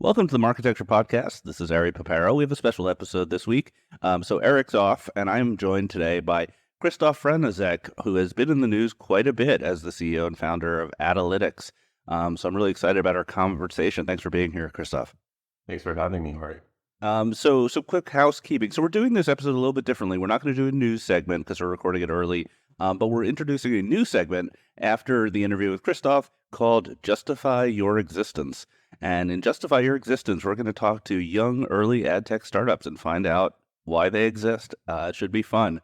Welcome to the Marketecture Podcast. This is Ari Paparo. We have a special episode this week. So Eric's off, and I'm joined today by Krzysztof Franaszek, who has been in the news quite a bit as the CEO and founder of Adalytics. So I'm really excited about our conversation. Thanks for being here, Krzysztof. Thanks for having me, Ari. So quick housekeeping. So we're doing this episode a little bit differently. We're not going to do a news segment because we're recording it early, but we're introducing a new segment after the interview with Krzysztof called Justify Your Existence. And in Justify Your Existence, we're going to talk to young, early ad tech startups and find out why they exist. It should be fun.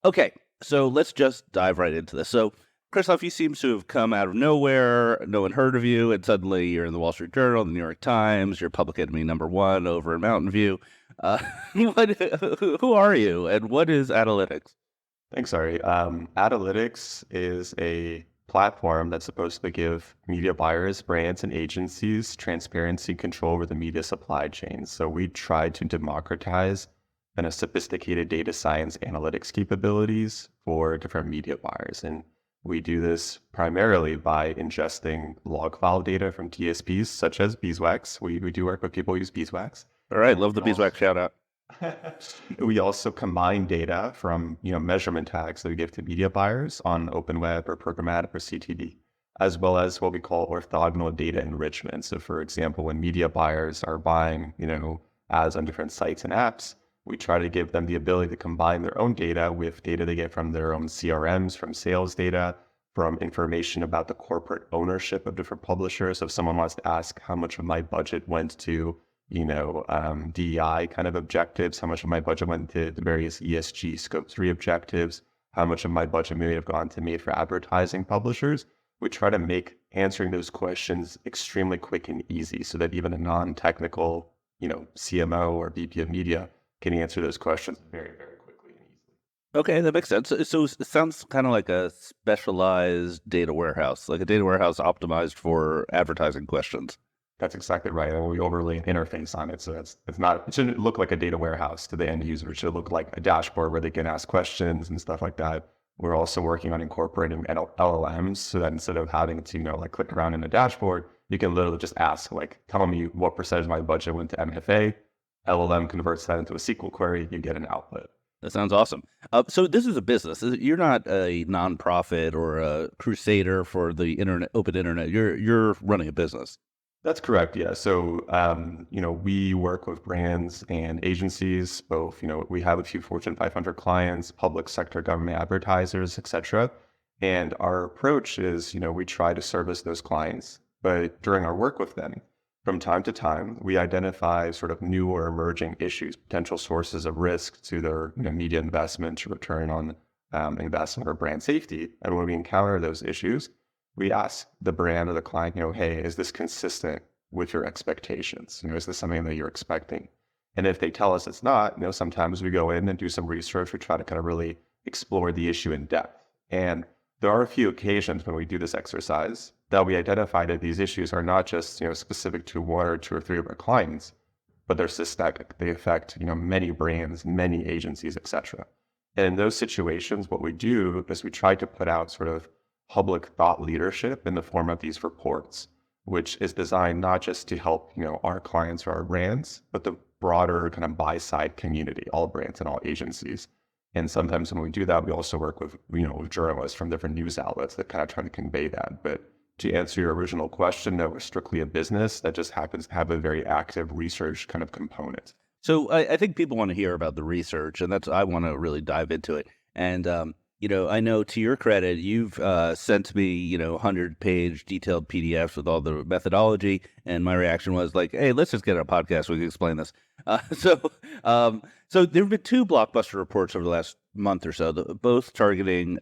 Okay, so let's just dive right into this. So, Krzysztof, you seem to have come out of nowhere. No one heard of you, and suddenly you're in the Wall Street Journal, the New York Times, you're public enemy #1 over in Mountain View. Who are you, and what is Adalytics? Thanks, Ari. Adalytics is a platform that's supposed to give media buyers, brands, and agencies transparency control over the media supply chain. So we try to democratize kind of sophisticated data science analytics capabilities for different media buyers. And we do this primarily by ingesting log file data from DSPs such as Beeswax. We do work with people who use Beeswax. All right, love the Beeswax shout out. We also combine data from measurement tags that we give to media buyers on open web or programmatic or CTV, as well as what we call orthogonal data enrichment. So for example, when media buyers are buying ads on different sites and apps, we try to give them the ability to combine their own data with data they get from their own CRMs, from sales data, from information about the corporate ownership of different publishers. So if someone wants to ask how much of my budget went to DEI kind of objectives, how much of my budget went to the various ESG Scope 3 objectives, how much of my budget may have gone to made for advertising publishers. We try to make answering those questions extremely quick and easy so that even a non-technical, CMO or VP of media can answer those questions very, very quickly and easily. Okay, that makes sense. So it sounds kind of like a specialized data warehouse, like a data warehouse optimized for advertising questions. That's exactly right. And we overlay an interface on it. So it shouldn't look like a data warehouse to the end user. It should look like a dashboard where they can ask questions and stuff like that. We're also working on incorporating LLMs so that instead of having to, click around in a dashboard, you can literally just ask, tell me what percentage of my budget went to MFA. LLM converts that into a SQL query. You get an output. That sounds awesome. So this is a business. You're not a nonprofit or a crusader for the internet, open internet. You're running a business. That's correct. Yeah. So, we work with brands and agencies, both, we have a few Fortune 500 clients, public sector, government advertisers, et cetera. And our approach is, we try to service those clients, but during our work with them, from time to time, we identify sort of new or emerging issues, potential sources of risk to their media investment, return on investment or brand safety. And when we encounter those issues, we ask the brand or the client, hey, is this consistent with your expectations? Is this something that you're expecting? And if they tell us it's not, sometimes we go in and do some research. We try to kind of really explore the issue in depth. And there are a few occasions when we do this exercise that we identify that these issues are not just, specific to one or two or three of our clients, but they're systemic. They affect, many brands, many agencies, et cetera. And in those situations, what we do is we try to put out sort of public thought leadership in the form of these reports, which is designed not just to help, our clients or our brands, but the broader kind of buy-side community, all brands and all agencies. And sometimes when we do that, we also work with, with journalists from different news outlets that kind of try to convey that. But to answer your original question, no, we're strictly a business that just happens to have a very active research kind of component. So I think people want to hear about the research, and I want to really dive into it. And, I know to your credit, you've sent me, 100-page detailed PDFs with all the methodology, and my reaction was like, hey, let's just get a podcast so we can explain this. So there have been two blockbuster reports over the last month or so, both targeting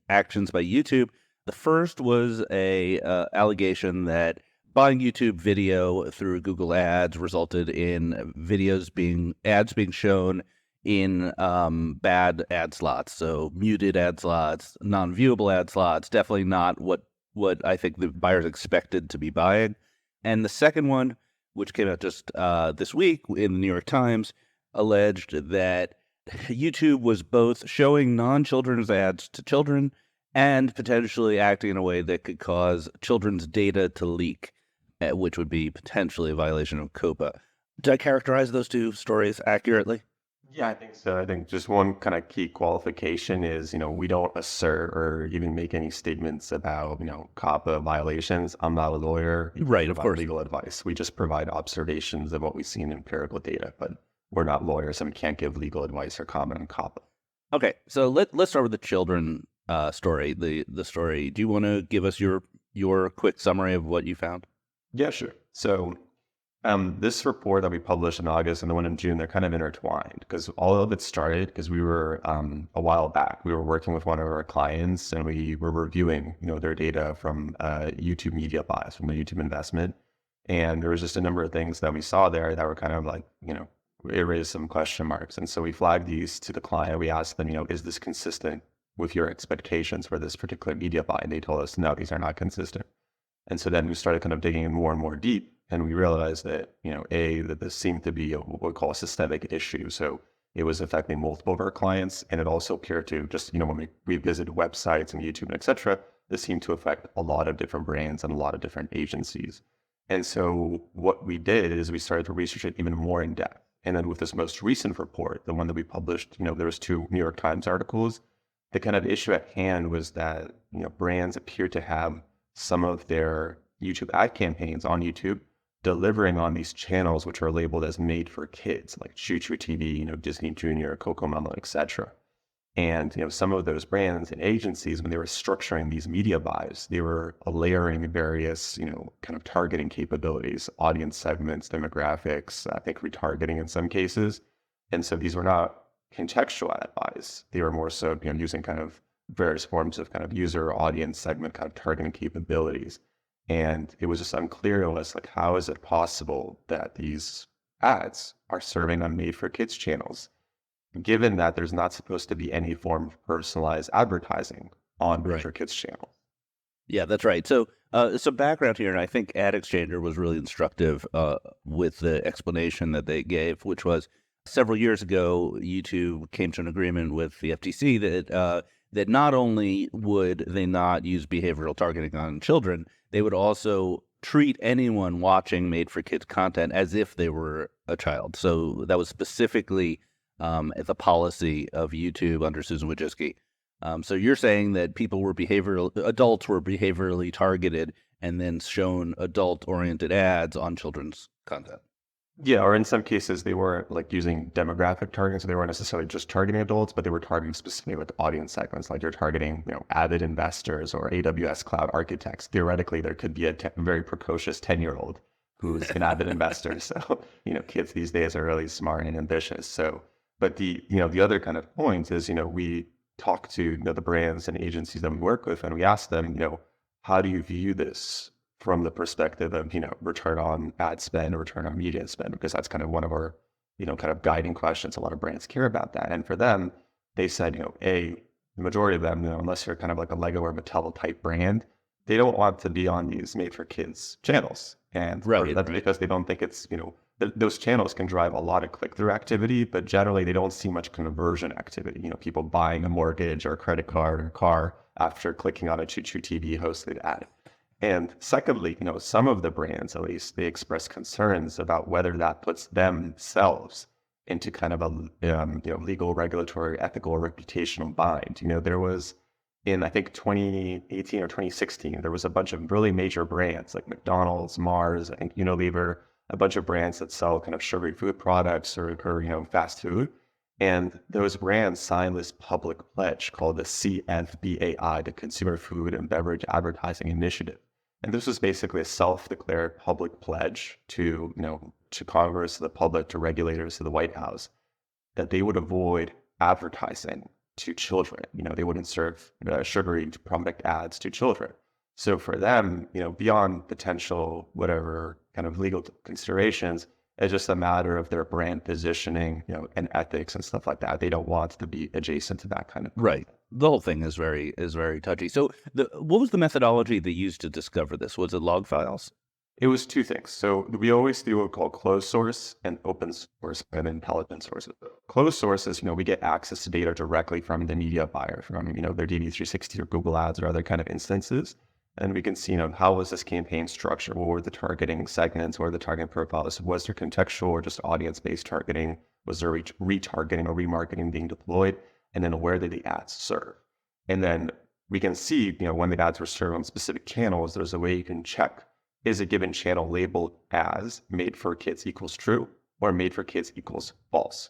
actions by YouTube. The first was a allegation that buying YouTube video through Google Ads resulted in ads being shown in bad ad slots, so muted ad slots, non-viewable ad slots, definitely not what I think the buyers expected to be buying. And the second one, which came out just this week in the New York Times, alleged that YouTube was both showing non-children's ads to children and potentially acting in a way that could cause children's data to leak. which would be potentially a violation of COPA. Did I characterize those two stories accurately? Yeah, I think so. I think just one kind of key qualification is, we don't assert or even make any statements about, COPPA violations. I'm not a lawyer. We Right, of provide course. legal advice. We just provide observations of what we see in empirical data, but we're not lawyers and we can't give legal advice or comment on COPPA. Okay, so let's start with the children story. The story. Do you want to give us your quick summary of what you found? Yeah, sure. So this report that we published in August and the one in June, they're kind of intertwined because all of it started because we were a while back, we were working with one of our clients and we were reviewing, their data from YouTube media buys, from the YouTube investment. And there was just a number of things that we saw there that were kind of like, it raised some question marks. And so we flagged these to the client. We asked them, is this consistent with your expectations for this particular media buy? And they told us, no, these are not consistent. And so then we started kind of digging in more and more deep. And we realized that, that this seemed to be what we call a systemic issue. So it was affecting multiple of our clients. And it also appeared to just, when we visited websites and YouTube and et cetera, this seemed to affect a lot of different brands and a lot of different agencies. And so what we did is we started to research it even more in depth. And then with this most recent report, the one that we published, there was 2 New York Times articles. The kind of issue at hand was that, brands appear to have some of their YouTube ad campaigns on YouTube delivering on these channels, which are labeled as made for kids, like Choo Choo TV, Disney Junior, Cocomelon, etc. And, some of those brands and agencies, when they were structuring these media buys, they were layering various, kind of targeting capabilities, audience segments, demographics, I think retargeting in some cases. And so these were not contextual ad buys. They were more so, using kind of various forms of kind of user audience segment kind of targeting capabilities. And it was just unclear to us, like, how is it possible that these ads are serving on made for kids channels, given that there's not supposed to be any form of personalized advertising on made for kids channels? Yeah, that's right. So some background here, and I think Ad Exchanger was really instructive with the explanation that they gave, which was several years ago, YouTube came to an agreement with the FTC that not only would they not use behavioral targeting on children, they would also treat anyone watching made for kids content as if they were a child. So that was specifically the policy of YouTube under Susan Wojcicki. So you're saying that adults were behaviorally targeted and then shown adult-oriented ads on children's content. Yeah, or in some cases they were like using demographic targeting, so they weren't necessarily just targeting adults, but they were targeting specifically like audience segments, like you're targeting, avid investors or AWS cloud architects. Theoretically, there could be a very precocious 10-year-old who's an avid investor. So, kids these days are really smart and ambitious. So, but the other kind of point is, we talk to the brands and agencies that we work with, and we ask them, how do you view this from the perspective of, return on ad spend or return on media spend, because that's kind of one of our, kind of guiding questions. A lot of brands care about that. And for them, they said, the majority of them, unless you're kind of like a Lego or Mattel type brand, they don't want to be on these made for kids channels. And that's because they don't think it's, those channels can drive a lot of click-through activity, but generally they don't see much conversion activity. People buying a mortgage or a credit card or a car after clicking on a Choo Choo TV hosted ad. And secondly, some of the brands, at least, they express concerns about whether that puts themselves into kind of a legal, regulatory, ethical, or reputational bind. There was in, I think, 2018 or 2016, there was a bunch of really major brands like McDonald's, Mars, I think Unilever, a bunch of brands that sell kind of sugary food products or fast food. And those brands signed this public pledge called the CFBAI, the Consumer Food and Beverage Advertising Initiative. And this was basically a self-declared public pledge to, to Congress, to the public, to regulators, to the White House, that they would avoid advertising to children. They wouldn't serve sugary product ads to children. So for them, beyond potential whatever kind of legal considerations, it's just a matter of their brand positioning, and ethics and stuff like that. They don't want to be adjacent to that kind of right. The whole thing is very touchy. So what was the methodology they used to discover this? Was it log files? It was 2 things. So we always do what we call closed source and open source and intelligent sources. Closed sources, we get access to data directly from the media buyer, from, their DV360 or Google Ads or other kind of instances. and we can see, how was this campaign structured? What were the targeting segments? What were the targeting profiles? Was there contextual or just audience-based targeting? Was there retargeting or remarketing being deployed? And then where did the ads serve? And then we can see, when the ads were served on specific channels, there's a way you can check, is a given channel labeled as made for kids equals true or made for kids equals false?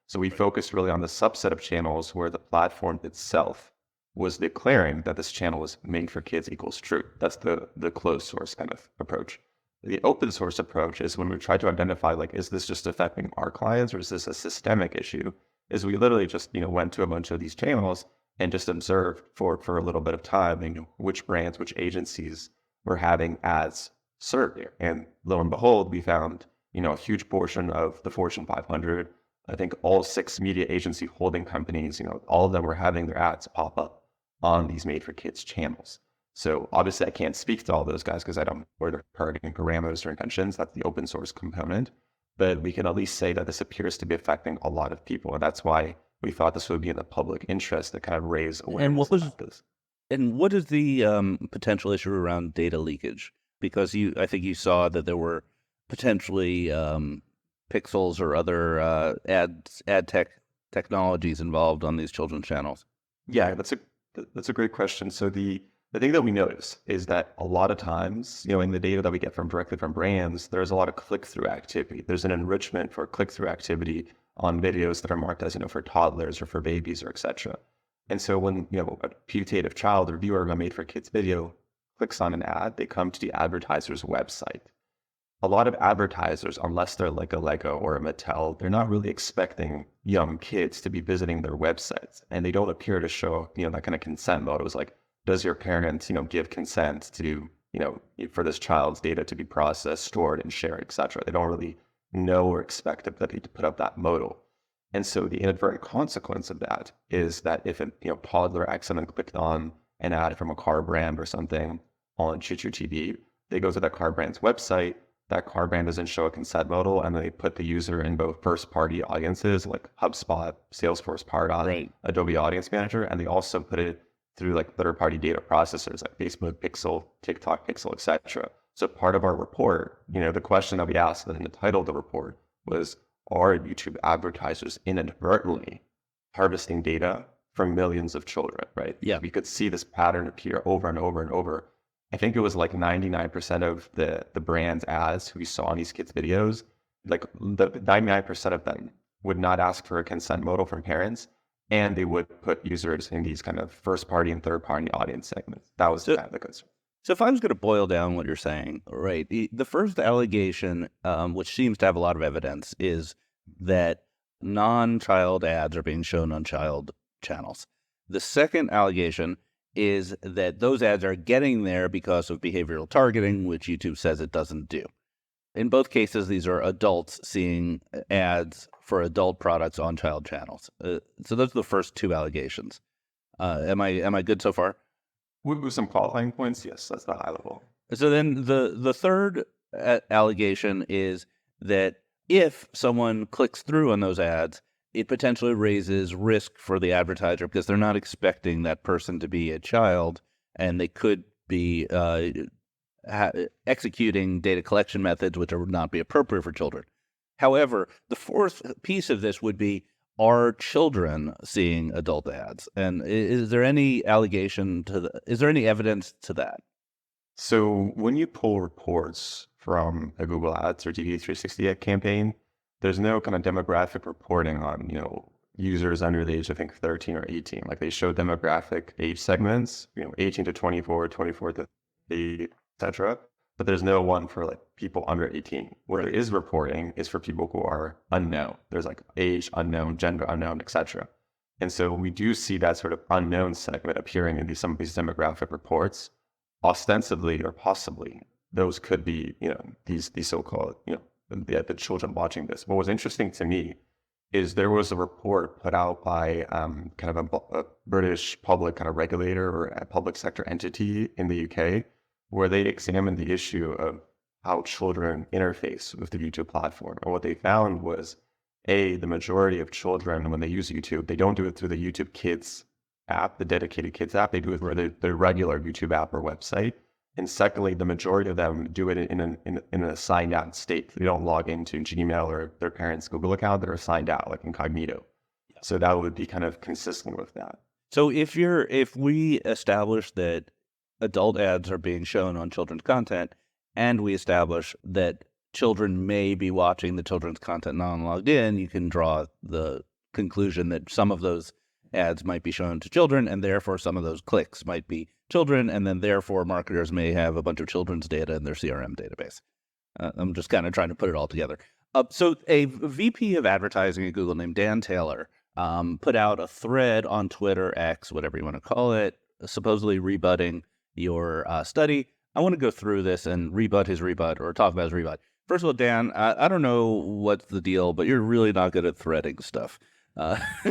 So we focused really on the subset of channels where the platform itself was declaring that this channel was made for kids equals true. That's the closed source kind of approach. The open source approach is when we try to identify, is this just affecting our clients or is this a systemic issue? Is we literally just, went to a bunch of these channels and just observed for a little bit of time, which brands, which agencies were having ads served there. And lo and behold, we found, a huge portion of the Fortune 500, I think all 6 media agency holding companies, all of them were having their ads pop up on these made for kids channels. So obviously I can't speak to all those guys because I don't know where their targeting parameters or intentions. That's the open source component. But we can at least say that this appears to be affecting a lot of people. And that's why we thought this would be in the public interest to kind of raise awareness about this. And what is the potential issue around data leakage? Because I think you saw that there were potentially pixels or other ad technologies involved on these children's channels. Yeah, that's a great question. So the thing that we notice is that a lot of times, in the data that we get directly from brands, there's a lot of click-through activity. There's an enrichment for click-through activity on videos that are marked as, for toddlers or for babies or etc. And so when, a putative child or viewer of a made for kids video clicks on an ad, they come to the advertiser's website. A lot of advertisers, unless they're like a Lego or a Mattel, they're not really expecting young kids to be visiting their websites. And they don't appear to show, that kind of consent mode. It was like, does your parent, give consent to, for this child's data to be processed, stored, and shared, etc. They don't really know or expect that they need to put up that modal. And so the inadvertent consequence of that is that if a toddler accidentally clicked on an ad from a car brand or something on Choo Choo TV, they go to that car brand's website, that car brand doesn't show a consent modal, and they put the user in both first-party audiences like HubSpot, Salesforce, Pardot, Right. Adobe Audience Manager, and they also put it through third-party data processors like Facebook Pixel, TikTok Pixel, etc. So part of our report, the question that we asked in the title of the report was, are YouTube advertisers inadvertently harvesting data from millions of children, right? Yeah. We could see this pattern appear over and over and over. I think it was 99% of the brand's ads we saw in these kids' videos, the 99% of them would not ask for a consent modal from parents, and they would put users in these kind of first-party and third-party audience segments. That was the concern. So if I was going to boil down what you're saying, right, the first allegation, which seems to have a lot of evidence, is that non-child ads are being shown on child channels. The second allegation is that those ads are getting there because of behavioral targeting, which YouTube says it doesn't do. In both cases, these are adults seeing ads for adult products on child channels. So those are the first 2 allegations. Am I good so far? With some qualifying points, yes, that's the high level. So then the third allegation is that if someone clicks through on those ads, it potentially raises risk for the advertiser because they're not expecting that person to be a child, and they could be executing data collection methods which would not be appropriate for children. However, the fourth piece of this would be, are children seeing adult ads? And is there any is there any evidence to that? So when you pull reports from a Google Ads or DV360 ad campaign, there's no kind of demographic reporting on, users under the age of, I think, 13 or 18. Like they show demographic age segments, 18 to 24, 24 to 30, etc. But there's no one for people under 18. What there is reporting is for people who are unknown. There's age unknown, gender unknown, etc. And so we do see that sort of unknown segment appearing in some of these demographic reports. Ostensibly or possibly, those could be, these so-called, the children watching this. What was interesting to me is there was a report put out by kind of a British public kind of regulator or a public sector entity in the UK, where they examined the issue of how children interface with the YouTube platform. And what they found was, the majority of children, when they use YouTube, they don't do it through the YouTube Kids app, the dedicated kids app. They do it through the regular YouTube app or website. And secondly, the majority of them do it in a signed out state. They don't log into Gmail or their parents' Google account. They're signed out, like incognito. So that would be kind of consistent with that. So if we establish that adult ads are being shown on children's content, and we establish that children may be watching the children's content non-logged in, you can draw the conclusion that some of those ads might be shown to children, and therefore some of those clicks might be children, and then therefore marketers may have a bunch of children's data in their CRM database. I'm just kind of trying to put it all together. So a VP of advertising at Google named Dan Taylor put out a thread on Twitter, X, whatever you want to call it, supposedly rebutting your study. I want to go through this and rebut his rebut, or talk about his rebut. First of all, Dan, I don't know what's the deal, but you're really not good at threading stuff.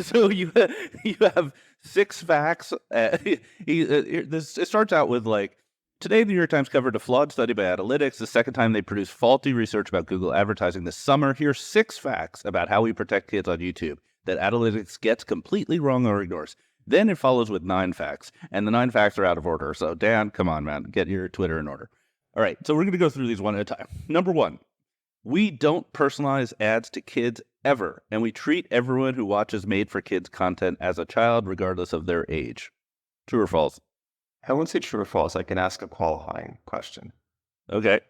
So you have 6 facts. It starts out with like, today the New York Times covered a flawed study by Adalytics, the second time they produced faulty research about Google advertising this summer. Here's 6 facts about how we protect kids on YouTube that Adalytics gets completely wrong or ignores. Then it follows with 9 facts, and the 9 facts are out of order. So Dan, come on, man, get your Twitter in order. All right, so we're going to go through these one at a time. Number 1, we don't personalize ads to kids ever, and we treat everyone who watches made-for-kids content as a child, regardless of their age. True or false? I won't say true or false. I can ask a qualifying question. Okay.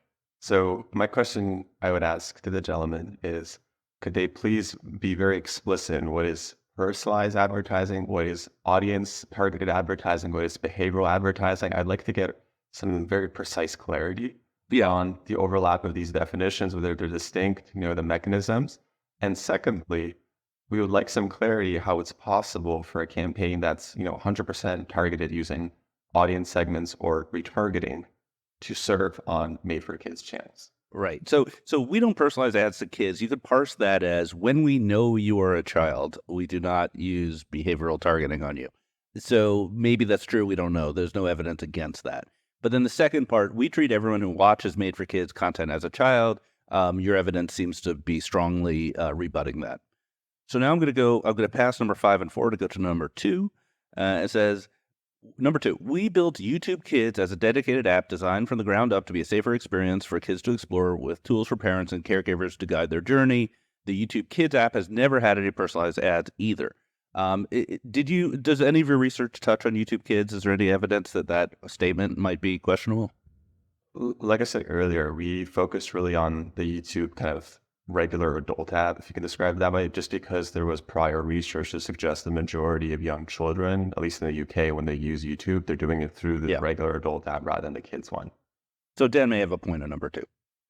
So my question I would ask to the gentleman is, could they please be very explicit in what is personalized advertising, what is audience-targeted advertising, what is behavioral advertising? I'd like to get some very precise clarity beyond the overlap of these definitions, whether they're distinct, the mechanisms. And secondly, we would like some clarity how it's possible for a campaign that's, 100% targeted using audience segments or retargeting to serve on made-for-kids channels. Right. So we don't personalize ads to kids. You could parse that as, when we know you are a child, we do not use behavioral targeting on you. So maybe that's true. We don't know. There's no evidence against that. But then the second part, we treat everyone who watches made-for-kids content as a child. Your evidence seems to be strongly rebutting that. So now I'm going to pass number 5 and 4 to go to number 2. It says, number 2, we built YouTube Kids as a dedicated app designed from the ground up to be a safer experience for kids to explore, with tools for parents and caregivers to guide their journey. The YouTube Kids app has never had any personalized ads either. Does any of your research touch on YouTube Kids? Is there any evidence that statement might be questionable? Like I said earlier, we focused really on the YouTube kind of regular adult app, if you can describe it that way, just because there was prior research to suggest the majority of young children, at least in the UK, when they use YouTube, they're doing it through the regular adult app rather than the kids one. So Dan may have a point on number 2.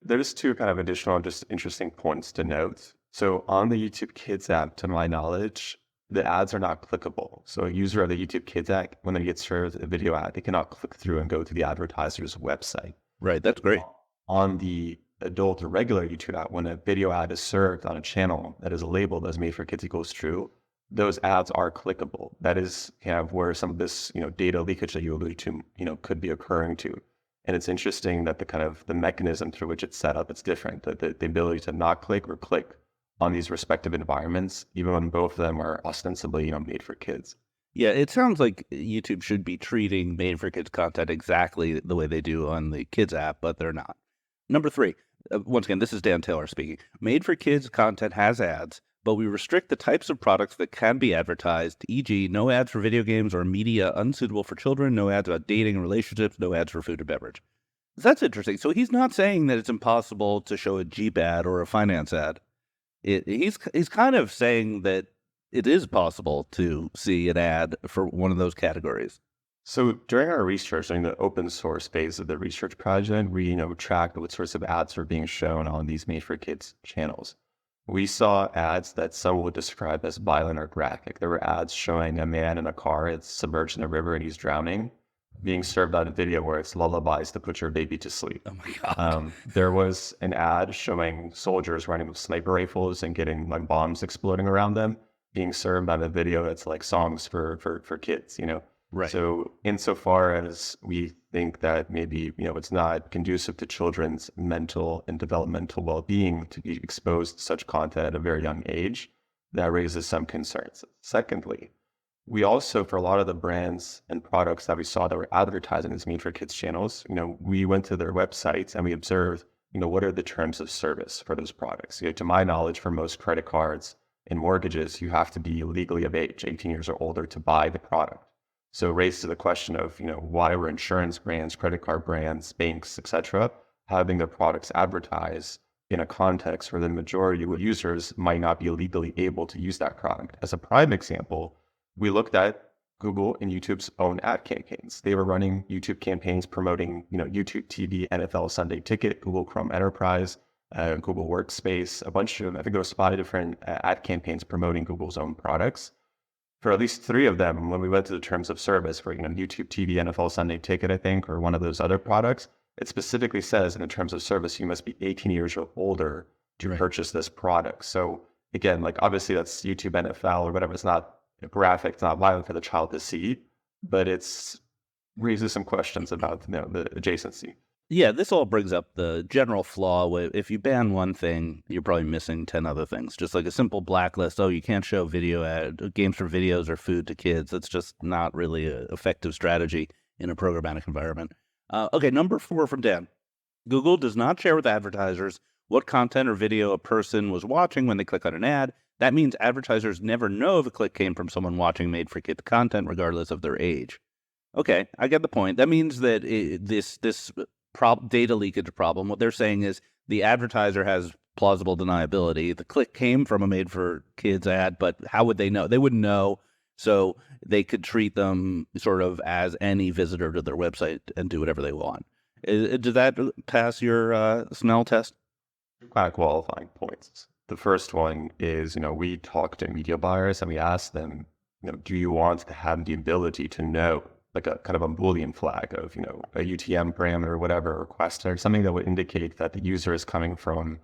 There's 2 kind of additional, just interesting points to note. So on the YouTube Kids app, to my knowledge, the ads are not clickable. So a user of the YouTube Kids app, when they get served a video ad, they cannot click through and go to the advertiser's website. Right, that's great. On the adult or regular YouTube app, when a video ad is served on a channel that is labeled as made for kids equals true, those ads are clickable. That is kind of where some of this, data leakage that you alluded to, could be occurring to. And it's interesting that the mechanism through which it's set up, it's different. That the ability to not click or click on these respective environments, even when both of them are ostensibly, made for kids. Yeah, it sounds like YouTube should be treating made-for-kids content exactly the way they do on the kids app, but they're not. Number 3, once again, this is Dan Taylor speaking. Made-for-kids content has ads, but we restrict the types of products that can be advertised, e.g. no ads for video games or media unsuitable for children, no ads about dating and relationships, no ads for food and beverage. That's interesting. So he's not saying that it's impossible to show a Jeep ad or a finance ad. He's kind of saying that it is possible to see an ad for one of those categories. So during our research, during the open source phase of the research project, we tracked what sorts of ads were being shown on these made for kids channels. We saw ads that some would describe as violent or graphic. There were ads showing a man in a car that's submerged in a river and he's drowning, being served on a video where it's lullabies to put your baby to sleep. Oh my God. There was an ad showing soldiers running with sniper rifles and getting bombs exploding around them, being served on a video that's like songs for kids, Right. So insofar as we think that maybe, it's not conducive to children's mental and developmental well-being to be exposed to such content at a very young age, that raises some concerns. Secondly, We also, for a lot of the brands and products that we saw that were advertising as made for kids channels, we went to their websites and we observed, what are the terms of service for those products? To my knowledge, for most credit cards and mortgages, you have to be legally of age, 18 years or older, to buy the product. So it raises the question of, why were insurance brands, credit card brands, banks, etc., having their products advertised in a context where the majority of users might not be legally able to use that product. As a prime example, we looked at Google and YouTube's own ad campaigns. They were running YouTube campaigns promoting, YouTube TV, NFL Sunday Ticket, Google Chrome Enterprise, Google Workspace, a bunch of, I think there was 5 different ad campaigns promoting Google's own products. For at least 3 of them, when we went to the terms of service for, YouTube TV, NFL Sunday Ticket, I think, or one of those other products, it specifically says in the terms of service, you must be 18 years or older to purchase this product. So again, like obviously that's YouTube, NFL, or whatever. It's not graphic, it's not violent for the child to see, but it's raises some questions about the adjacency. Yeah, this all brings up the general flaw with if you ban one thing, you're probably missing 10 other things. Just like a simple blacklist, you can't show games for videos or food to kids. That's just not really an effective strategy in a programmatic environment. Okay, number 4 from Dan. Google does not share with advertisers what content or video a person was watching when they click on an ad. That means advertisers never know if a click came from someone watching made-for-kids content, regardless of their age. Okay, I get the point. That means that this data leakage problem, what they're saying is the advertiser has plausible deniability. The click came from a made-for-kids ad, but how would they know? They wouldn't know, so they could treat them sort of as any visitor to their website and do whatever they want. Did that pass your smell test? Kind of qualifying points. The first one is, we talked to media buyers and we asked them, do you want to have the ability to know, like a kind of a Boolean flag of, a UTM parameter or whatever request or something that would indicate that the user is coming from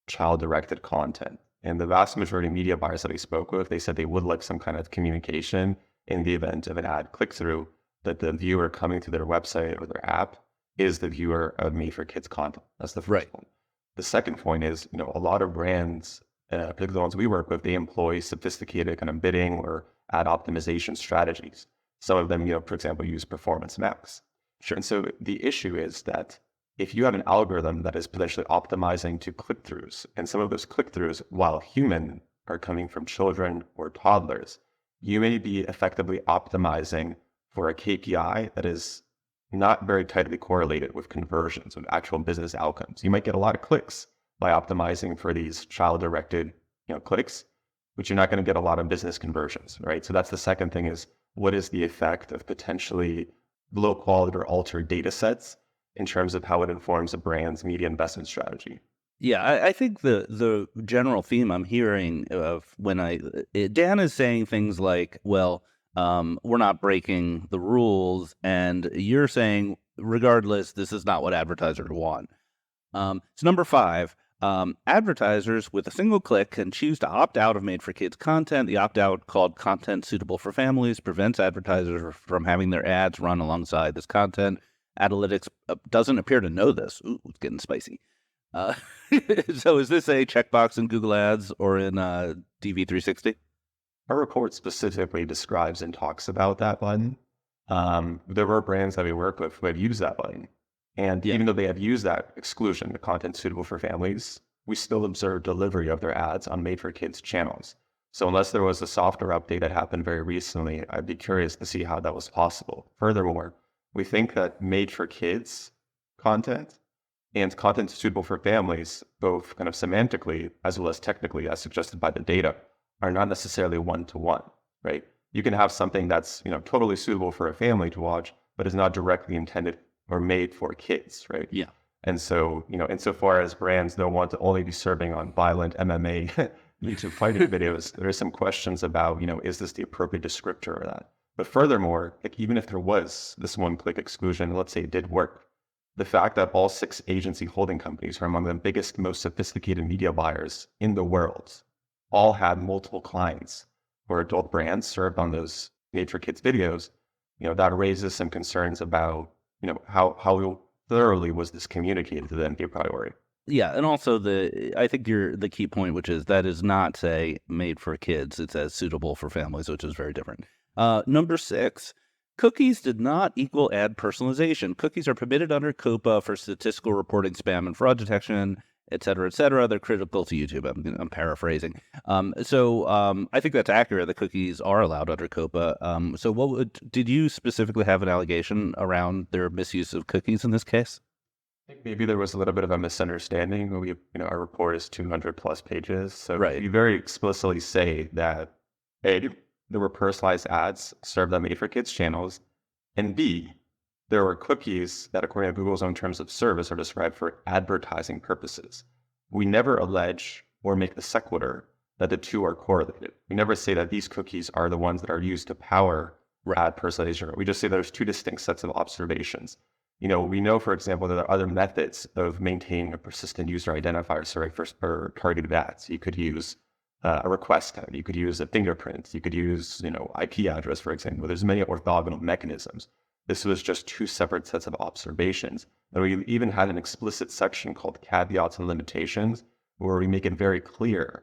child-directed content. And the vast majority of media buyers that we spoke with, they said they would like some kind of communication in the event of an ad click-through that the viewer coming to their website or their app is the viewer of made-for-kids content. That's the first one. The second point is, a lot of brands, particularly the ones we work with, they employ sophisticated kind of bidding or ad optimization strategies. Some of them, for example, use performance max. Sure. And so the issue is that if you have an algorithm that is potentially optimizing to click-throughs, and some of those click-throughs, while human, are coming from children or toddlers, you may be effectively optimizing for a KPI that is not very tightly correlated with conversions, with actual business outcomes. You might get a lot of clicks by optimizing for these child-directed, clicks, but you're not going to get a lot of business conversions, right? So that's the second thing is, what is the effect of potentially low quality or altered data sets in terms of how it informs a brand's media investment strategy? Yeah, I think the general theme I'm hearing of Dan is saying things like, well, we're not breaking the rules, and you're saying, regardless, this is not what advertisers want. So number 5, advertisers with a single click can choose to opt out of made-for-kids content. The opt-out, called content suitable for families, prevents advertisers from having their ads run alongside this content. Adalytics doesn't appear to know this. Ooh, it's getting spicy. So is this a checkbox in Google Ads or in DV360? Our report specifically describes and talks about that button. There were brands that we work with who have used that button. And even though they have used that exclusion, the content suitable for families, we still observe delivery of their ads on made-for-kids channels. So unless there was a software update that happened very recently, I'd be curious to see how that was possible. Furthermore, we think that made-for-kids content and content suitable for families, both kind of semantically as well as technically, as suggested by the data, are not necessarily one-to-one, right? You can have something that's, totally suitable for a family to watch, but is not directly intended or made for kids, right? Yeah. And so, insofar as brands don't want to only be serving on violent MMA YouTube fighting videos, there are some questions about, is this the appropriate descriptor of that? But furthermore, like even if there was this one-click exclusion, let's say it did work, the fact that all 6 agency holding companies are among the biggest, most sophisticated media buyers in the world, all had multiple clients or adult brands served on those made-for-kids videos, that raises some concerns about, how thoroughly was this communicated to them be a priority. Yeah, and also I think the key point, which is that is not say made for kids. It says suitable for families, which is very different. Number 6, cookies did not equal ad personalization. Cookies are permitted under COPA for statistical reporting, spam and fraud detection, et cetera, et cetera. They're critical to YouTube. I'm paraphrasing. I think that's accurate. The cookies are allowed under COPA. Did you specifically have an allegation around their misuse of cookies in this case? I think maybe there was a little bit of a misunderstanding. Our report is 200 plus pages. So Right. we very explicitly say that A, there were personalized ads served on Made for Kids channels, and B, there were cookies that, according to Google's own terms of service, are described for advertising purposes. We never allege or make the sequitur that the two are correlated. We never say that these cookies are the ones that are used to power ad personalization. We just say there's two distinct sets of observations. We know, for example, that there are other methods of maintaining a persistent user identifier for targeted ads. You could use a request code. You could use a fingerprint. You could use, IP address, for example. There's many orthogonal mechanisms. This was just two separate sets of observations. And we even had an explicit section called caveats and limitations, where we make it very clear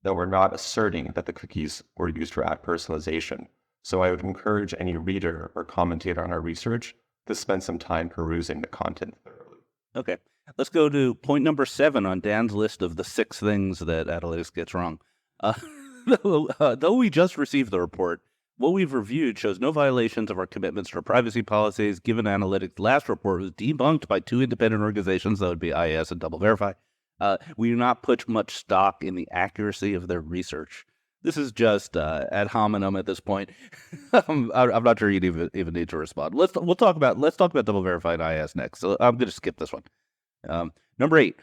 that we're not asserting that the cookies were used for ad personalization. So I would encourage any reader or commentator on our research to spend some time perusing the content thoroughly. Okay. Let's go to point number 7 on Dan's list of the 6 things that Adalytics gets wrong. Though we just received the report, what we've reviewed shows no violations of our commitments to our privacy policies. Given Analytics' last report was debunked by 2 independent organizations, that would be IAS and Double Verify, we do not put much stock in the accuracy of their research. This is just ad hominem at this point. I'm not sure you'd even need to respond. Let's talk about Double Verify and IAS next. So I'm going to skip this one. Number 8.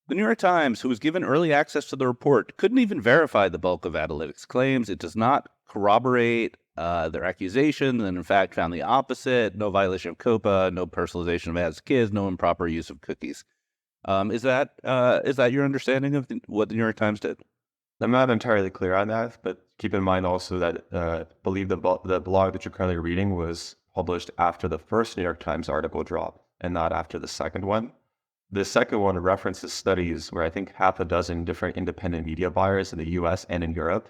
The New York Times, who was given early access to the report, couldn't even verify the bulk of Adalytics' claims. It does not corroborate their accusation, and in fact found the opposite. No violation of COPA, no personalization of ads to kids, no improper use of cookies. Is that your understanding of what the New York Times did? I'm not entirely clear on that, but keep in mind also that I believe the blog that you're currently reading was published after the first New York Times article dropped and not after the second one. The second one references studies where I think half a dozen different independent media buyers in the US and in Europe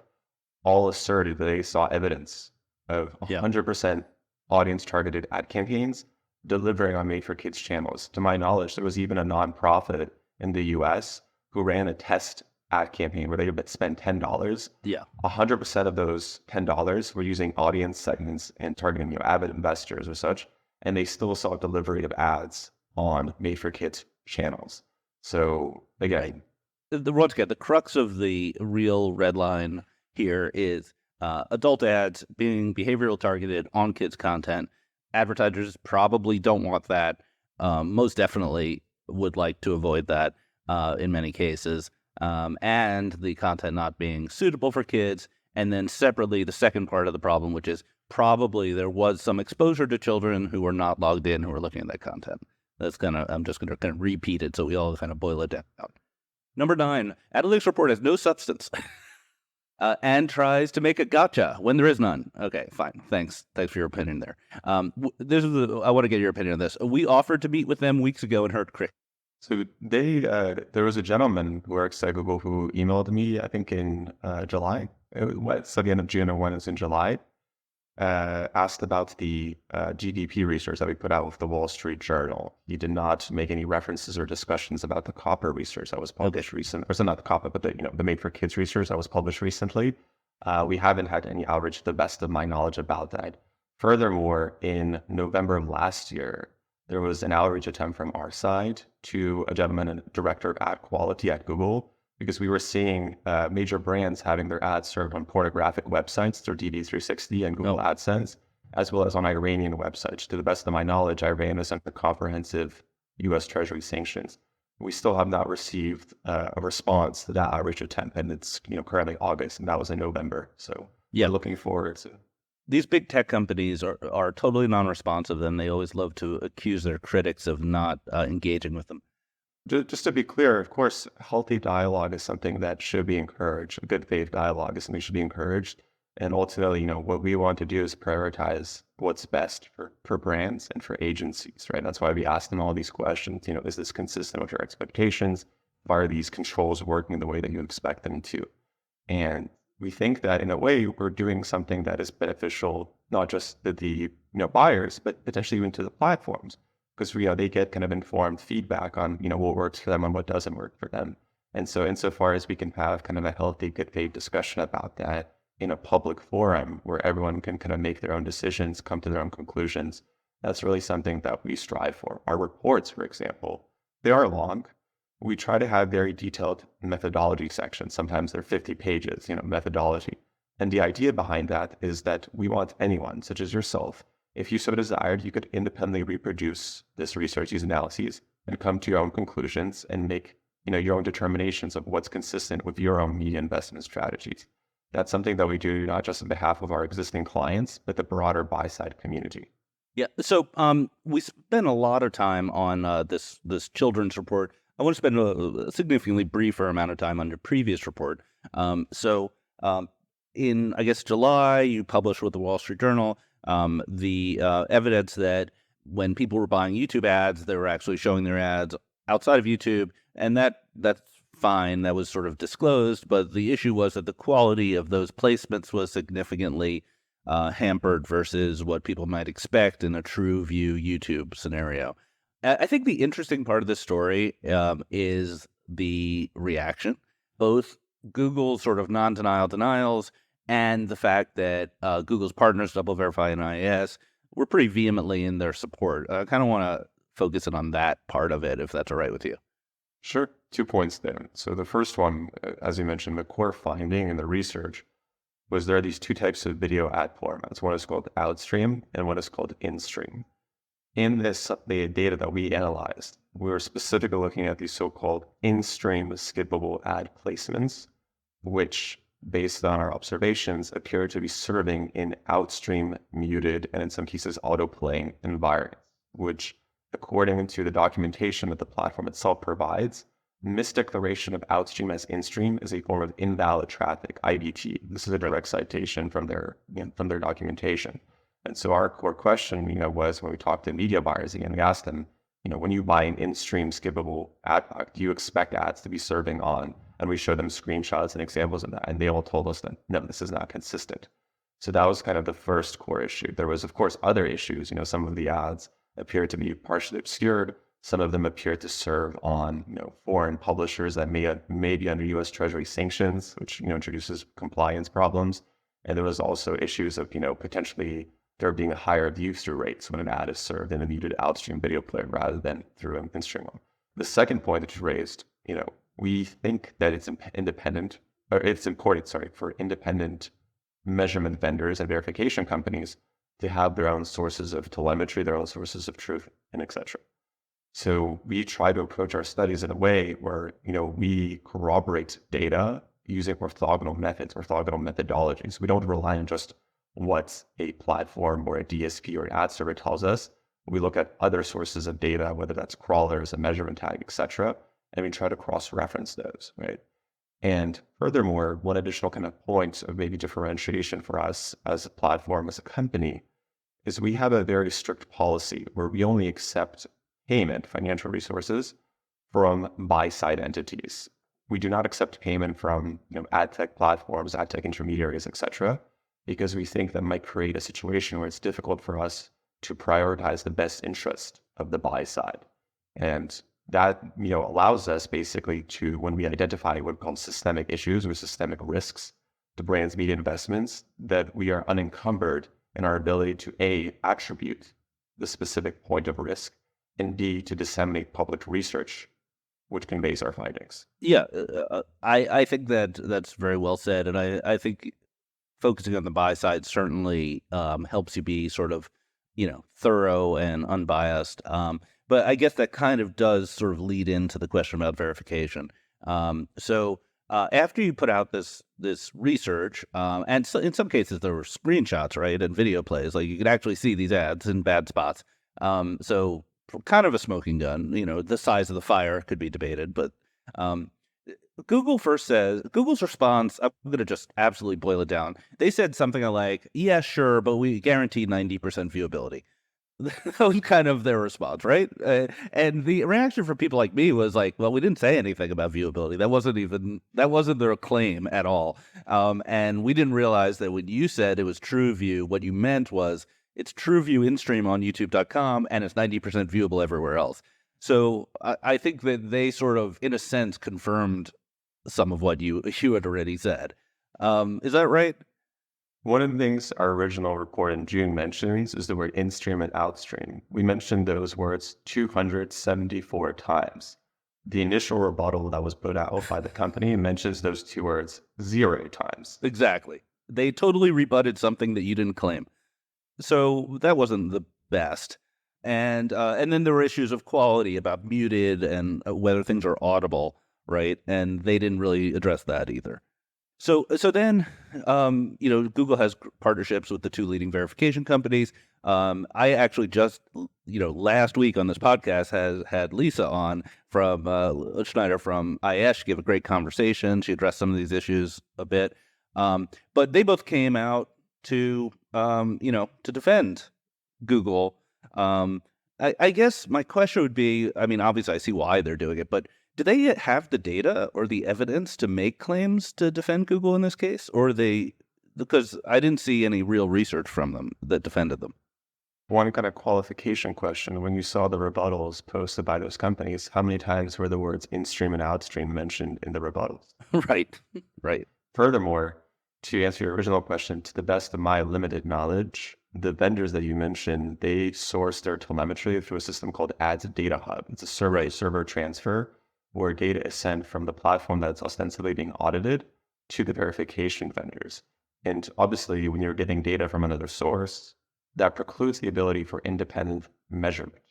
all asserted that they saw evidence of 100% audience-targeted ad campaigns delivering on Made for Kids channels. To my knowledge, there was even a nonprofit in the US who ran a test ad campaign where they would spend $10. 100% of those $10 were using audience segments and targeting avid investors or such, and they still saw delivery of ads on Made for Kids channels. So again, once again, the crux of the real red line here is adult ads being behavioral targeted on kids content. Advertisers probably don't want that. Most definitely would like to avoid that in many cases. And the content not being suitable for kids. And then separately, the second part of the problem, which is probably there was some exposure to children who were not logged in, who were looking at that content. I'm just going to kind of repeat it so we all kind of boil it down. Number 9, Adalytics report has no substance and tries to make a gotcha when there is none. Okay, fine. Thanks for your opinion there. I want to get your opinion on this. We offered to meet with them weeks ago and heard crickets. So there was a gentleman who works at Google who emailed me, I think in July. It's at the end of June, and when it's in July, asked about the GDP research that we put out with the Wall Street Journal. He did not make any references or discussions about the COPPA research that was published recently, or so not the COPPA, but the Made for Kids research that was published recently. We haven't had any outreach, to the best of my knowledge, about that. Furthermore, in November of last year, there was an outreach attempt from our side to a gentleman, a director of ad quality at Google, because we were seeing major brands having their ads served on pornographic websites through DV360 and Google AdSense, as well as on Iranian websites. To the best of my knowledge, Iran is under comprehensive U.S. Treasury sanctions. We still have not received a response to that outreach attempt, and it's currently August, and that was in November. So we're looking forward to. These big tech companies are totally non-responsive, and they always love to accuse their critics of not engaging with them. Just to be clear, of course, healthy dialogue is something that should be encouraged. A good faith dialogue is something that should be encouraged. And ultimately, what we want to do is prioritize what's best for brands and for agencies, right? That's why we ask them all these questions. Is this consistent with your expectations? Are these controls working the way that you expect them to? And we think that in a way we're doing something that is beneficial not just to the buyers, but potentially even to the platforms, because they get kind of informed feedback on what works for them and what doesn't work for them. And so insofar as we can have kind of a healthy, good faith discussion about that in a public forum where everyone can kind of make their own decisions, come to their own conclusions, that's really something that we strive for. Our reports, for example, they are long. We try to have very detailed methodology sections. Sometimes they're 50 pages, methodology. And the idea behind that is that we want anyone, such as yourself, if you so desired, you could independently reproduce this research, these analyses, and come to your own conclusions and make your own determinations of what's consistent with your own media investment strategies. That's something that we do not just on behalf of our existing clients, but the broader buy-side community. Yeah. So we spent a lot of time on this children's report. I want to spend a significantly briefer amount of time on your previous report. In, I guess, July, you published with the Wall Street Journal the evidence that when people were buying YouTube ads, they were actually showing their ads outside of YouTube, and that's fine. That was sort of disclosed, but the issue was that the quality of those placements was significantly hampered versus what people might expect in a true view YouTube scenario. I think the interesting part of this story is the reaction, both Google's sort of non-denial denials and the fact that Google's partners, DoubleVerify and IAS, were pretty vehemently in their support. I kind of want to focus in on that part of it, if that's all right with you. Sure. 2 points there. So the first one, as you mentioned, the core finding in the research was there are these two types of video ad formats. One is called Outstream and one is called InStream. In the data that we analyzed, we were specifically looking at these so-called in-stream skippable ad placements, which, based on our observations, appear to be serving in outstream muted and in some cases auto-playing environments, which, according to the documentation that the platform itself provides, misdeclaration of outstream as in-stream is a form of invalid traffic, IVT. This is a direct citation from their documentation. And so our core question, was when we talked to media buyers again, we asked them, when you buy an in-stream skippable ad product, do you expect ads to be serving on? And we showed them screenshots and examples of that. And they all told us that, no, this is not consistent. So that was kind of the first core issue. There was, of course, other issues. Some of the ads appeared to be partially obscured. Some of them appeared to serve on, foreign publishers that may be under U.S. Treasury sanctions, which, introduces compliance problems. And there was also issues of, potentially there being a higher view-through rates when an ad is served in a muted outstream video player rather than through an in-stream one. The second point that you raised, we think that it's important, for independent measurement vendors and verification companies to have their own sources of telemetry, their own sources of truth, and etc. So we try to approach our studies in a way where, we corroborate data using orthogonal methods, orthogonal methodologies. We don't rely on just what a platform or a DSP or an ad server tells us. We look at other sources of data, whether that's crawlers, a measurement tag, etc., and we try to cross-reference those, right? And furthermore, one additional kind of point of maybe differentiation for us as a platform, as a company, is we have a very strict policy where we only accept payment, financial resources, from buy-side entities. We do not accept payment from ad tech platforms, ad tech intermediaries, etc., because we think that might create a situation where it's difficult for us to prioritize the best interest of the buy side. And that allows us basically to, when we identify what we call systemic issues or systemic risks to brands' media investments, that we are unencumbered in our ability to A, attribute the specific point of risk, and B, to disseminate public research which conveys our findings. Yeah, I think that's very well said, and I think focusing on the buy side certainly helps you be sort of, thorough and unbiased. But I guess that kind of does sort of lead into the question about verification. So after you put out this research, and so in some cases there were screenshots, right, and video plays, like you could actually see these ads in bad spots. So kind of a smoking gun. The size of the fire could be debated, but Google first says, Google's response, I'm going to just absolutely boil it down. They said something like, yeah, sure, but we guarantee 90% viewability. That was kind of their response, right? And the reaction from people like me was like, well, we didn't say anything about viewability. That wasn't their claim at all. And we didn't realize that when you said it was TrueView, what you meant was it's TrueView in-stream on youtube.com and it's 90% viewable everywhere else. So I think that they sort of, in a sense, confirmed some of what you had already said. Is that right? One of the things our original report in June mentions is the word in-stream and outstream. We mentioned those words 274 times. The initial rebuttal that was put out by the company mentions those two words 0 times. Exactly. They totally rebutted something that you didn't claim. So that wasn't the best. And then there were issues of quality about muted and whether things are audible, right? And they didn't really address that either. So then, Google has partnerships with the two leading verification companies. I actually just, last week on this podcast has had Lisa on from Schneider from IS give a great conversation. She addressed some of these issues a bit. But they both came out to defend Google. I guess my question would be, I mean, obviously I see why they're doing it, but do they yet have the data or the evidence to make claims to defend Google in this case? Or because I didn't see any real research from them that defended them. One kind of qualification question, when you saw the rebuttals posted by those companies, how many times were the words in-stream and outstream mentioned in the rebuttals? Right. Furthermore, to answer your original question, to the best of my limited knowledge, the vendors that you mentioned, they source their telemetry through a system called Ads Data Hub. It's a server transfer where data is sent from the platform that's ostensibly being audited to the verification vendors. And obviously, when you're getting data from another source, that precludes the ability for independent measurement,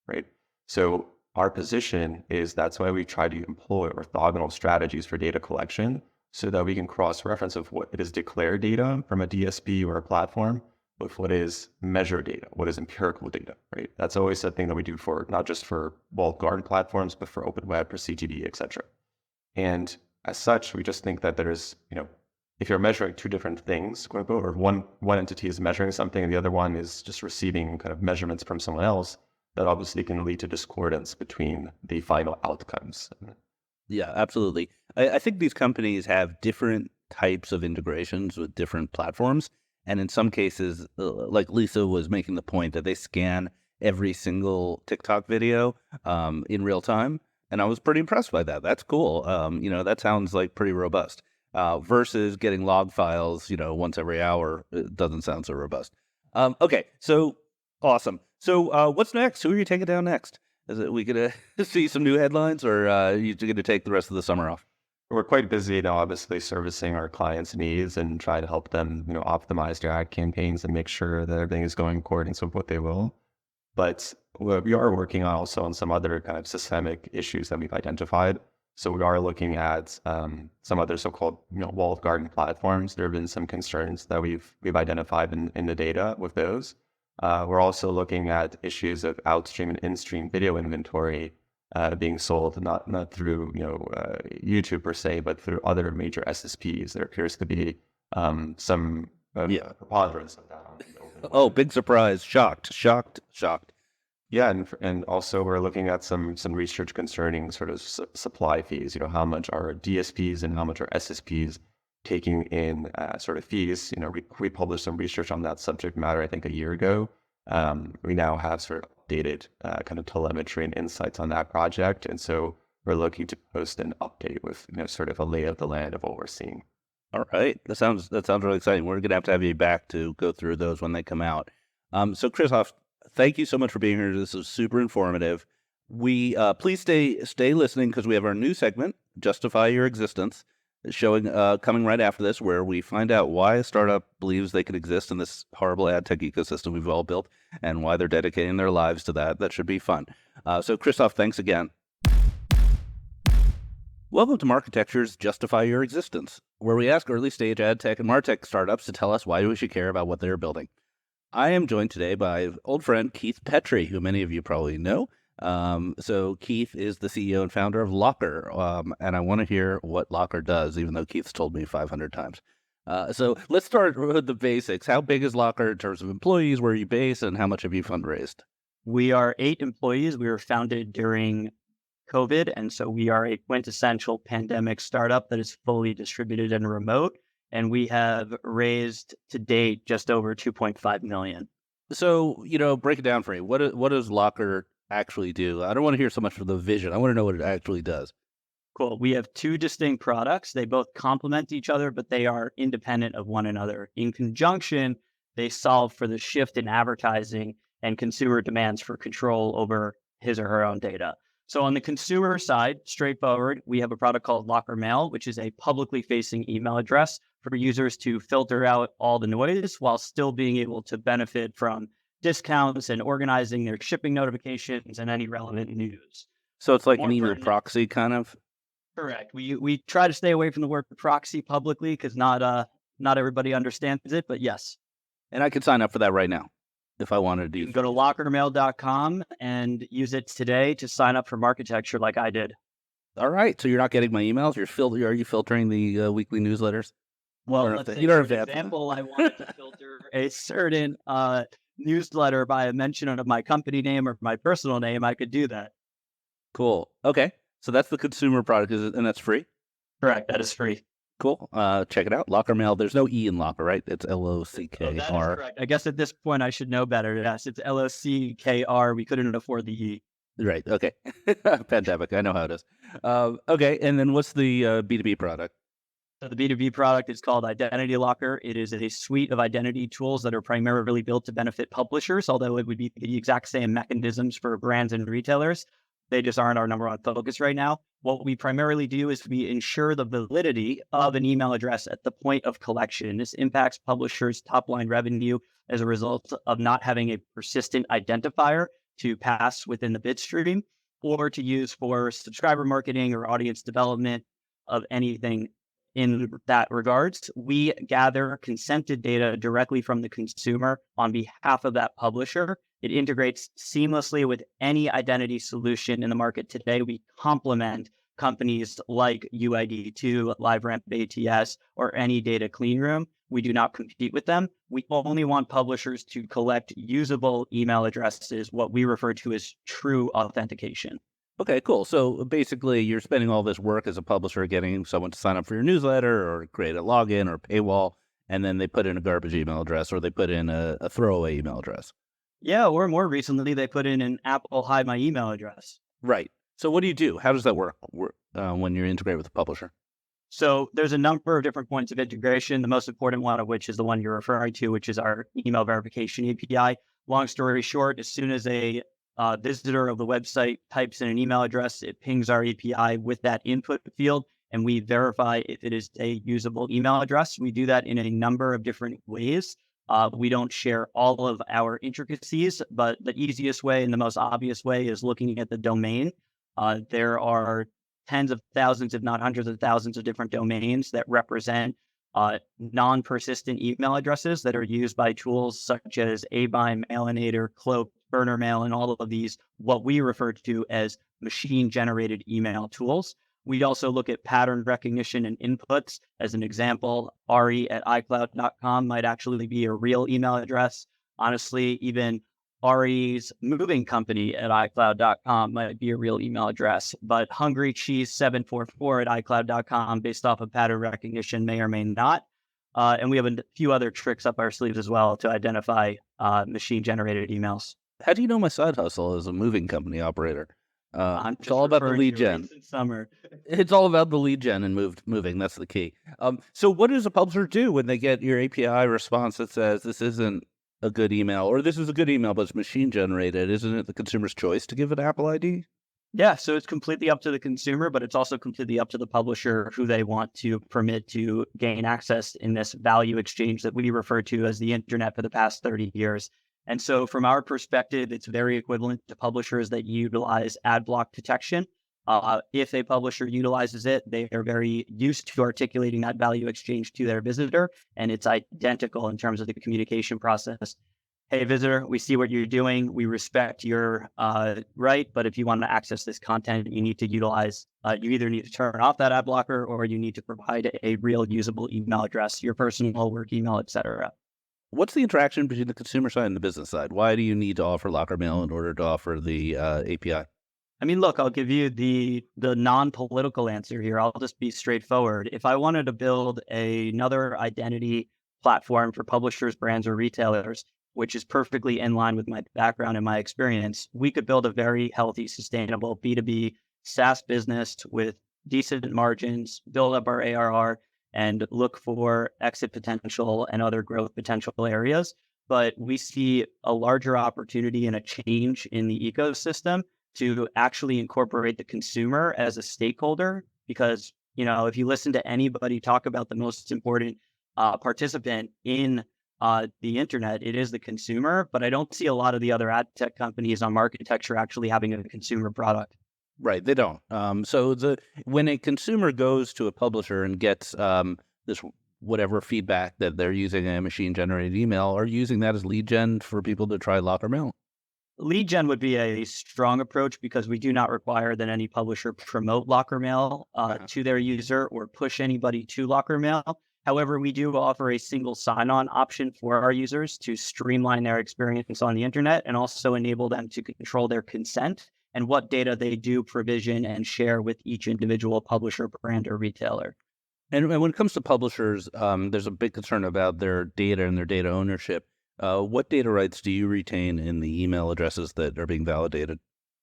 right? So our position is that's why we try to employ orthogonal strategies for data collection so that we can cross-reference of what it is declared data from a DSP or a platform with what is measured data, what is empirical data, right? That's always a thing that we do for not just for walled garden platforms, but for open web, for CTV, et cetera. And as such, we just think that there's, if you're measuring two different things, quote unquote, or one entity is measuring something and the other one is just receiving kind of measurements from someone else, that obviously can lead to discordance between the final outcomes. Yeah, absolutely. I think these companies have different types of integrations with different platforms. And in some cases, like Lisa was making the point that they scan every single TikTok video in real time. And I was pretty impressed by that. That's cool. That sounds like pretty robust. Versus getting log files, once every hour. It doesn't sound so robust. Okay, so awesome. So what's next? Who are you taking down next? Is it we gonna see some new headlines, or are you going to take the rest of the summer off? We're quite busy now, obviously servicing our clients' needs and trying to help them, optimize their ad campaigns and make sure that everything is going according to what they will. But we are working also on some other kind of systemic issues that we've identified. So we are looking at some other so-called, walled garden platforms. There have been some concerns that we've identified in the data with those. We're also looking at issues of outstream and in-stream video inventory being sold not through YouTube per se, but through other major SSPs. There appears to be some preponderance of that. Oh, big surprise! Shocked. Yeah, and also we're looking at some research concerning sort of supply fees. How much are DSPs and how much are SSPs taking in sort of fees? We published some research on that subject matter, I think, a year ago. We now have sort of updated kind of telemetry and insights on that project, and so we're looking to post an update with sort of a lay of the land of what we're seeing. All right, that sounds really exciting. We're gonna have to have you back to go through those when they come out. So Krzysztof, thank you so much for being here. This was super informative. We please stay listening because we have our new segment, Justify Your Existence, showing coming right after this, where we find out why a startup believes they could exist in this horrible ad tech ecosystem we've all built and why they're dedicating their lives to that. That should be fun. So Krzysztof, thanks again. Welcome to Marketecture's Justify Your Existence, where we ask early stage ad tech and martech startups to tell us why we should care about what they're building. I am joined today by old friend Keith Petri, who many of you probably know. So Keith is the CEO and founder of Locker, and I want to hear what Locker does, even though Keith's told me 500 times. So let's start with the basics. How big is Locker in terms of employees? Where are you based, and how much have you fundraised? We are 8 employees. We were founded during COVID, and so we are a quintessential pandemic startup that is fully distributed and remote. And we have raised to date just over 2.5 million. So, break it down for me. What does Locker actually do? I don't want to hear so much of the vision. I want to know what it actually does. Cool. We have two distinct products. They both complement each other, but they are independent of one another. In conjunction, they solve for the shift in advertising and consumer demands for control over his or her own data. So on the consumer side, straightforward, we have a product called Locker Mail, which is a publicly facing email address for users to filter out all the noise while still being able to benefit from discounts and organizing their shipping notifications and any relevant news. So it's like More an email pertinent- proxy kind of? Correct. We try to stay away from the word proxy publicly because not everybody understands it, but yes. And I could sign up for that right now if I wanted to You do. can go to lockermail.com and use it today to sign up for Marketecture like I did. All right. So you're not getting my emails? Are you filtering the weekly newsletters? Well, Or if let's they- say, you don't for have to- example, I wanted to filter a certain newsletter by a mention of my company name or my personal name, I could do that. Cool. Okay. So that's the consumer product, and that's free? Correct. That is free. Cool. Check it out. Locker Mail. There's no E in Locker, right? It's Oh, that is LOCKR. correct. I guess at this point I should know better. Yes, it's LOCKR. We couldn't afford the E. Right. Okay. Pandemic. I know how it is. Okay. And then what's the B2B product? So the B2B product is called Identity Locker. It is a suite of identity tools that are primarily built to benefit publishers, although it would be the exact same mechanisms for brands and retailers. They just aren't our number one focus right now. What we primarily do is we ensure the validity of an email address at the point of collection. This impacts publishers' top line revenue as a result of not having a persistent identifier to pass within the bid stream or to use for subscriber marketing or audience development of anything in that regards. We gather consented data directly from the consumer on behalf of that publisher. It integrates seamlessly with any identity solution in the market today. We complement companies like UID2, LiveRamp ATS, or any data clean room. We do not compete with them. We only want publishers to collect usable email addresses, what we refer to as true authentication. Okay, cool. So basically, you're spending all this work as a publisher getting someone to sign up for your newsletter or create a login or paywall, and then they put in a garbage email address or they put in a throwaway email address. Yeah, or more recently, they put in an Apple hide my email address. Right. So what do you do? How does that work when you're integrated with the publisher? So there's a number of different points of integration, the most important one of which is the one you're referring to, which is our email verification API. Long story short, as soon as a visitor of the website types in an email address, it pings our API with that input field, and we verify if it is a usable email address. We do that in a number of different ways. We don't share all of our intricacies, but the easiest way and the most obvious way is looking at the domain. There are tens of thousands, if not hundreds of thousands of different domains that represent non-persistent email addresses that are used by tools such as Abime, Mailinator, Cloak, Burner Mail, and all of these, what we refer to as machine-generated email tools. We also look at pattern recognition and inputs. As an example, Ari@iCloud.com might actually be a real email address. Honestly, even Ari's moving company at iCloud.com might be a real email address, but Hungry Cheese 744 at iCloud.com based off of pattern recognition may or may not. And we have a few other tricks up our sleeves as well to identify machine-generated emails. How do you know my side hustle as a moving company operator? I'm It's just all about the referring lead to your gen. recent summer. It's all about the lead gen and moving. That's the key. So what does a publisher do when they get your API response that says this isn't a good email, or this is a good email, but it's machine generated? Isn't it the consumer's choice to give it Apple ID? Yeah, so it's completely up to the consumer, but it's also completely up to the publisher who they want to permit to gain access in this value exchange that we refer to as the internet for the past 30 years. And so from our perspective, it's very equivalent to publishers that utilize ad block detection. If a publisher utilizes it, they are very used to articulating that value exchange to their visitor, and it's identical in terms of the communication process. hey, visitor, we see what you're doing. We respect your right, but if you want to access this content, you need to utilize, you either need to turn off that ad blocker or you need to provide a real usable email address, your personal work email, etc. What's the interaction between the consumer side and the business side? Why do you need to offer locker mail in order to offer the API? I mean, look, I'll give you the non-political answer here. I'll just be straightforward. If I wanted to build another identity platform for publishers, brands, or retailers, which is perfectly in line with my background and my experience, we could build a very healthy, sustainable B2B SaaS business with decent margins, build up our ARR, and look for exit potential and other growth potential areas. But we see a larger opportunity and a change in the ecosystem to actually incorporate the consumer as a stakeholder, because, if you listen to anybody talk about the most important participant in the internet, it is the consumer. But I don't see a lot of the other ad tech companies on Marketecture actually having a consumer product. Right, they don't. So when a consumer goes to a publisher and gets this whatever feedback that they're using a machine-generated email, are you using that as lead gen for people to try locker mail? Lead gen would be a strong approach because we do not require that any publisher promote locker mail to their user or push anybody to locker mail. However, we do offer a single sign-on option for our users to streamline their experience on the internet and also enable them to control their consent and what data they do provision and share with each individual publisher, brand, or retailer. And when it comes to publishers, there's a big concern about their data and their data ownership. What data rights do you retain in the email addresses that are being validated?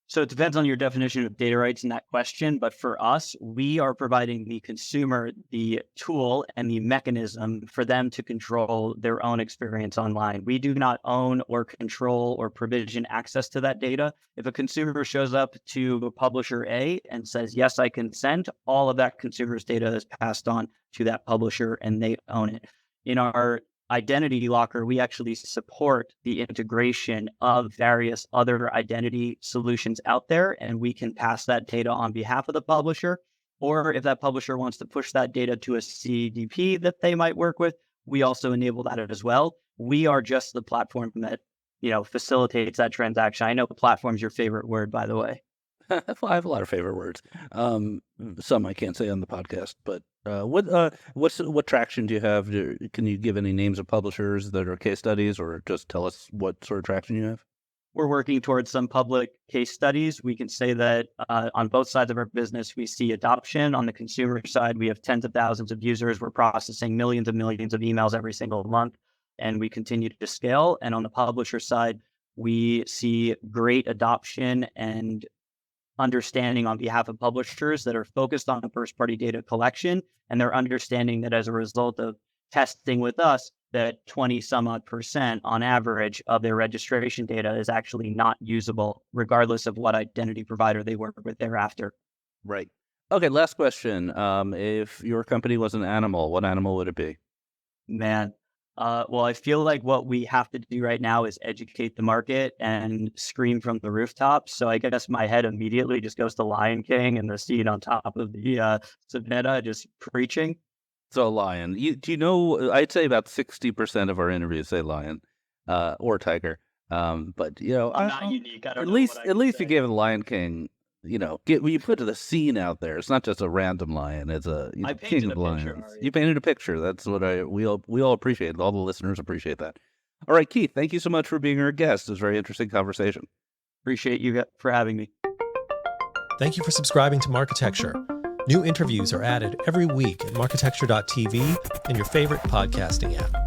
So it depends on your definition of data rights in that question. But for us, we are providing the consumer the tool and the mechanism for them to control their own experience online. We do not own or control or provision access to that data. If a consumer shows up to publisher A and says, yes, I consent, all of that consumer's data is passed on to that publisher and they own it. In our identity locker, we actually support the integration of various other identity solutions out there, and we can pass that data on behalf of the publisher. Or if that publisher wants to push that data to a CDP that they might work with, we also enable that as well. We are just the platform that, facilitates that transaction. I know platform is your favorite word, by the way. I have a lot of favorite words. Some I can't say on the podcast, but what traction do you have? Can you give any names of publishers that are case studies, or just tell us what sort of traction you have? We're working towards some public case studies. We can say that on both sides of our business, we see adoption. On the consumer side, we have tens of thousands of users. We're processing millions of emails every single month, and we continue to scale. And on the publisher side, we see great adoption and understanding on behalf of publishers that are focused on first-party data collection, and they're understanding that as a result of testing with us, that 20% on average of their registration data is actually not usable, regardless of what identity provider they work with thereafter. Right. Okay, last question. If your company was an animal, what animal would it be? Man. Well, I feel like what we have to do right now is educate the market and scream from the rooftops. So I guess my head immediately just goes to Lion King and the scene on top of the savannah just preaching. So lion. Do you know, I'd say about 60% of our interviews say lion or tiger. But, I'm not unique. I don't at know least what I can you say. gave the Lion King, you put the scene out there. It's not just a random lion. It's a I king painted of a lions. picture, Ari. You painted a picture. That's what we all appreciate. All the listeners appreciate that. All right, Keith, thank you so much for being our guest. It was a very interesting conversation. Appreciate you for having me. Thank you for subscribing to Marketecture. New interviews are added every week at marketecture.tv and your favorite podcasting app.